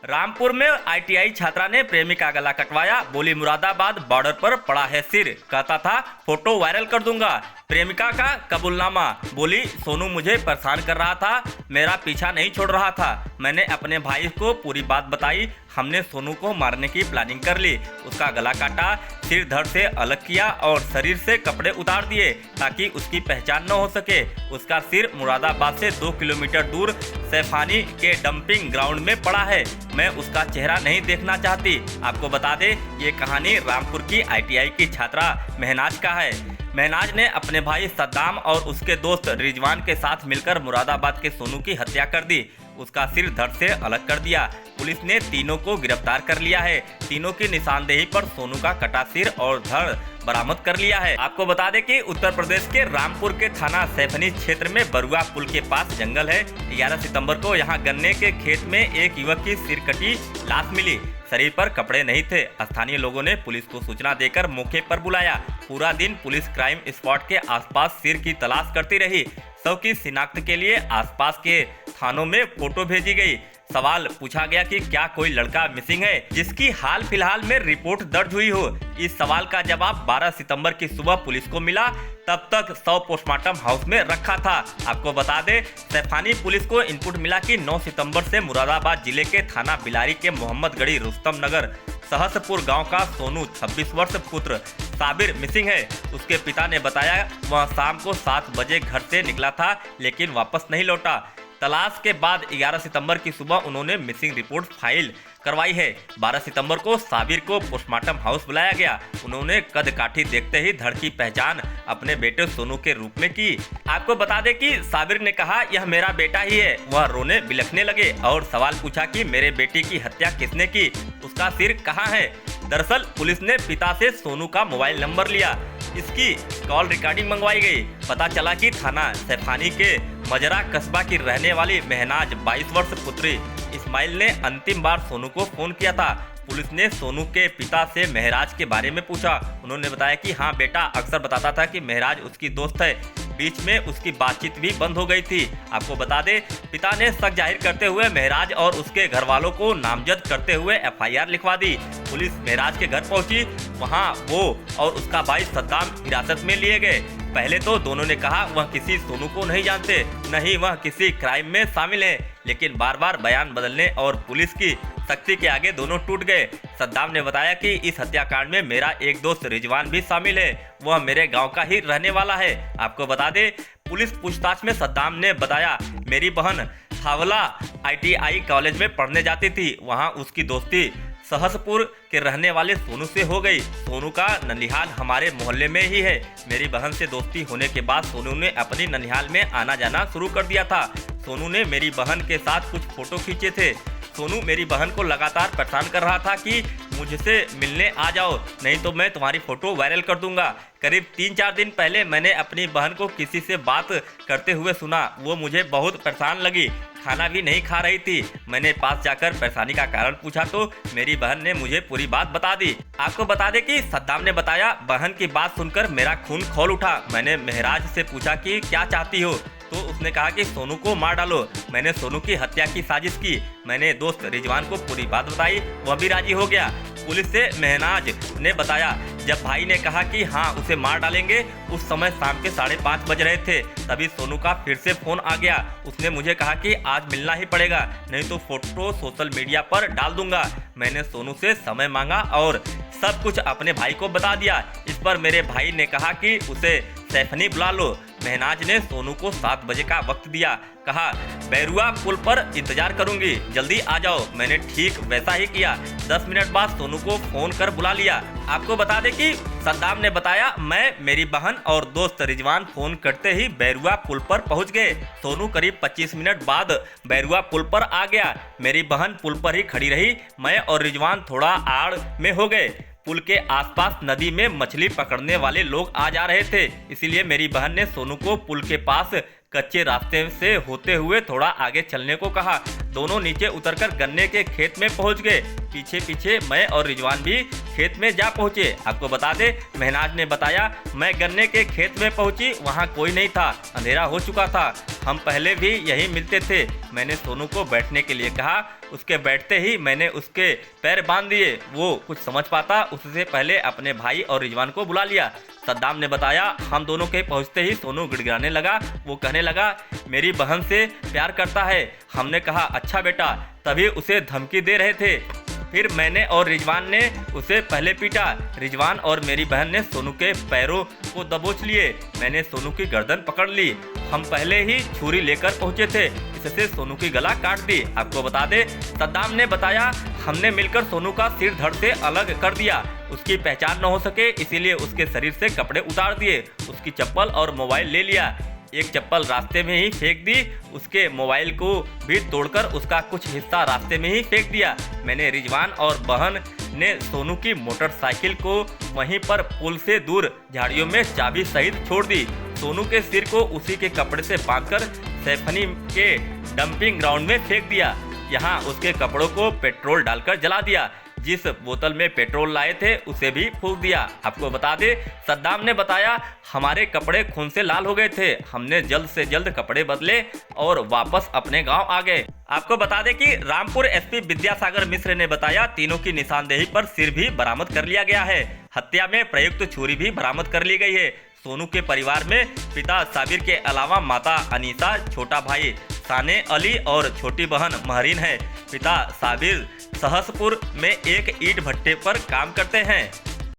रामपुर में आईटीआई छात्रा ने प्रेमिका गला कटवाया। बोली मुरादाबाद बॉर्डर पर पड़ा है सिर, कहता था फोटो वायरल कर दूंगा। प्रेमिका का कबूलनामा। बोली सोनू मुझे परेशान कर रहा था, मेरा पीछा नहीं छोड़ रहा था। मैंने अपने भाई को पूरी बात बताई। हमने सोनू को मारने की प्लानिंग कर ली। उसका गला काटा, सिर धड़ से अलग किया और शरीर से कपड़े उतार दिए ताकि उसकी पहचान न हो सके। उसका सिर मुरादाबाद से 2 किलोमीटर दूर सैफानी के डंपिंग ग्राउंड में पड़ा है। मैं उसका चेहरा नहीं देखना चाहती। आपको बता दें, ये कहानी रामपुर की आईटीआई की छात्रा महनाज का है। महनाज ने अपने भाई सद्दाम और उसके दोस्त रिजवान के साथ मिलकर मुरादाबाद के सोनू की हत्या कर दी। उसका सिर धड़ से अलग कर दिया। पुलिस ने तीनों को गिरफ्तार कर लिया है। तीनों की निशानदेही पर सोनू का कटा सिर और धड़ बरामद कर लिया है। आपको बता दें कि उत्तर प्रदेश के रामपुर के थाना सैफनी क्षेत्र में बरुआ पुल के पास जंगल है। 11 सितंबर को यहां गन्ने के खेत में एक युवक की सिर कटी लाश मिली। शरीर पर कपड़े नहीं थे। स्थानीय लोगों ने पुलिस को सूचना देकर मौके पर बुलाया। पूरा दिन पुलिस क्राइम स्पॉट के आसपास सिर की तलाश करती रही। शव की शिनाख्त के लिए आसपास के थानों में फोटो भेजी गई। सवाल पूछा गया कि क्या कोई लड़का मिसिंग है जिसकी हाल फिलहाल में रिपोर्ट दर्ज हुई हो। इस सवाल का जवाब 12 सितंबर की सुबह पुलिस को मिला। तब तक शव पोस्टमार्टम हाउस में रखा था। आपको बता दें, सैफानी पुलिस को इनपुट मिला कि 9 सितंबर से मुरादाबाद जिले के थाना बिलारी के मोहम्मदगढ़ी रुस्तम नगर सहसपुर गांव का सोनू 26 वर्ष पुत्र साबिर मिसिंग है। उसके पिता ने बताया वह शाम को 7 बजे घर से निकला था लेकिन वापस नहीं लौटा। तलाश के बाद 11 सितंबर की सुबह उन्होंने मिसिंग रिपोर्ट फाइल करवाई है। 12 सितंबर को साबिर को पोस्टमार्टम हाउस बुलाया गया। उन्होंने कद काठी देखते ही धड़ की पहचान अपने बेटे सोनू के रूप में की। आपको बता दें कि साबिर ने कहा यह मेरा बेटा ही है। वह रोने बिलखने लगे और सवाल पूछा कि मेरे बेटे की हत्या किसने की, उसका सिर कहाँ है। दरअसल पुलिस ने पिता से सोनू का मोबाइल नंबर लिया। इसकी कॉल रिकॉर्डिंग मंगवाई गई। पता चला कि थाना सैफानी के मजरा कस्बा की रहने वाली महनाज 22 वर्ष पुत्री इस्माइल ने अंतिम बार सोनू को फोन किया था। पुलिस ने सोनू के पिता से महराज के बारे में पूछा। उन्होंने बताया कि हाँ बेटा अक्सर बताता था कि महराज उसकी दोस्त है। बीच में उसकी बातचीत भी बंद हो गई थी। आपको बता दें, पिता ने शक जाहिर करते हुए महराज और उसके घर वालों को नामजद करते हुए एफआईआर लिखवा दी। पुलिस महराज के घर पहुंची। वहां वो और उसका भाई सद्दाम हिरासत में लिए गए। पहले तो दोनों ने कहा वह किसी सोनू को नहीं जानते, नहीं वह किसी क्राइम में शामिल है, लेकिन बार बार बयान बदलने और पुलिस की सख्ती के आगे दोनों टूट गए। सद्दाम ने बताया कि इस हत्याकांड में मेरा एक दोस्त रिजवान भी शामिल है, वह मेरे गांव का ही रहने वाला है। आपको बता दें, पुलिस पूछताछ में सद्दाम ने बताया मेरी बहन थावला आईटीआई कॉलेज में पढ़ने जाती थी, वहां उसकी दोस्ती सहसपुर के रहने वाले सोनू से हो गई। सोनू का ननिहाल हमारे मोहल्ले में ही है। मेरी बहन से दोस्ती होने के बाद सोनू ने अपनी ननिहाल में आना जाना शुरू कर दिया था। सोनू ने मेरी बहन के साथ कुछ फोटो खींचे थे। सोनू मेरी बहन को लगातार परेशान कर रहा था कि मुझसे मिलने आ जाओ, नहीं तो मैं तुम्हारी फोटो वायरल कर दूंगा। करीब 3-4 दिन पहले मैंने अपनी बहन को किसी से बात करते हुए सुना। वो मुझे बहुत परेशान लगी, खाना भी नहीं खा रही थी। मैंने पास जाकर परेशानी का कारण पूछा तो मेरी बहन ने मुझे पूरी बात बता दी। आपको बता दें कि सद्दाम ने बताया बहन की बात सुनकर मेरा खून खौल उठा। मैंने महराज से पूछा कि क्या चाहती हो, तो उसने कहा कि सोनू को मार डालो। मैंने सोनू की हत्या की साजिश की। मैंने दोस्त रिजवान को पूरी बात बताई, वह भी राजी हो गया। पुलिस से महनाज ने बताया जब भाई ने कहा कि हाँ उसे मार डालेंगे, उस समय शाम के 5:30 बज रहे थे। तभी सोनू का फिर से फोन आ गया। उसने मुझे कहा कि आज मिलना ही पड़ेगा, नहीं तो फोटो सोशल मीडिया पर डाल दूंगा। मैंने सोनू से समय मांगा और सब कुछ अपने भाई को बता दिया। इस पर मेरे भाई ने कहा कि उसे सैफनी बुला लो। महनाज ने सोनू को 7 बजे का वक्त दिया। कहा बैरुआ पुल पर इंतजार करूंगी, जल्दी आ जाओ। मैंने ठीक वैसा ही किया। 10 मिनट बाद सोनू को फोन कर बुला लिया। आपको बता दें कि सद्दाम ने बताया मैं, मेरी बहन और दोस्त रिजवान फोन करते ही बैरुआ पुल पर पहुंच गए। सोनू करीब 25 मिनट बाद बैरुआ पुल पर आ गया। मेरी बहन पुल पर ही खड़ी रही। मैं और रिजवान थोड़ा आड़ में हो गए। पुल के आसपास नदी में मछली पकड़ने वाले लोग आ जा रहे थे, इसीलिए मेरी बहन ने सोनू को पुल के पास कच्चे रास्ते से होते हुए थोड़ा आगे चलने को कहा। दोनों नीचे उतरकर गन्ने के खेत में पहुंच गए। पीछे पीछे मैं और रिजवान भी खेत में जा पहुंचे। आपको बता दे, महनाज ने बताया, मैं गन्ने के खेत में पहुंची, वहां कोई नहीं था, अंधेरा हो चुका था, हम पहले भी यहीं मिलते थे। मैंने सोनू को बैठने के लिए कहा, उसके बैठते ही मैंने उसके पैर बांध दिए। वो कुछ समझ पाता उससे पहले अपने भाई और रिजवान को बुला लिया। सद्दाम ने बताया, हम दोनों के पहुंचते ही सोनू गिड़गिड़ाने लगा। वो कहने लगा, मेरी बहन से प्यार करता है। हमने कहा, अच्छा बेटा, तभी उसे धमकी दे रहे थे। फिर मैंने और रिजवान ने उसे पहले पीटा। रिजवान और मेरी बहन ने सोनू के पैरों को दबोच लिए। मैंने सोनू की गर्दन पकड़ ली। हम पहले ही छुरी लेकर पहुंचे थे, इससे सोनू की गला काट दी। आपको बता दे, सद्दाम ने बताया, हमने मिलकर सोनू का सिर धड़ से अलग कर दिया। उसकी पहचान न हो सके इसीलिए उसके शरीर से कपड़े उतार दिए, उसकी चप्पल और मोबाइल ले लिया। एक चप्पल रास्ते में ही फेंक दी, उसके मोबाइल को भी तोड़कर उसका कुछ हिस्सा रास्ते में ही फेंक दिया। मैंने रिजवान और बहन ने सोनू की मोटरसाइकिल को वहीं पर पुल से दूर झाड़ियों में चाबी सहित छोड़ दी। सोनू के सिर को उसी के कपड़े से बांधकर सैफनी के डंपिंग ग्राउंड में फेंक दिया। यहाँ उसके कपड़ों को पेट्रोल डालकर जला दिया। जिस बोतल में पेट्रोल लाए थे उसे भी फूंक दिया। आपको बता दे, सद्दाम ने बताया, हमारे कपड़े खून से लाल हो गए थे। हमने जल्द से जल्द कपड़े बदले और वापस अपने गांव आ गए। आपको बता दें कि रामपुर एसपी विद्यासागर मिश्र ने बताया, तीनों की निशानदेही पर सिर भी बरामद कर लिया गया है। हत्या में प्रयुक्त छुरी भी बरामद कर ली गई है। सोनू के परिवार में पिता साबिर के अलावा माता अनीसा, छोटा भाई साने अली और छोटी बहन महरीन है। पिता साबिर सहसपुर में एक ईंट भट्टे पर काम करते हैं।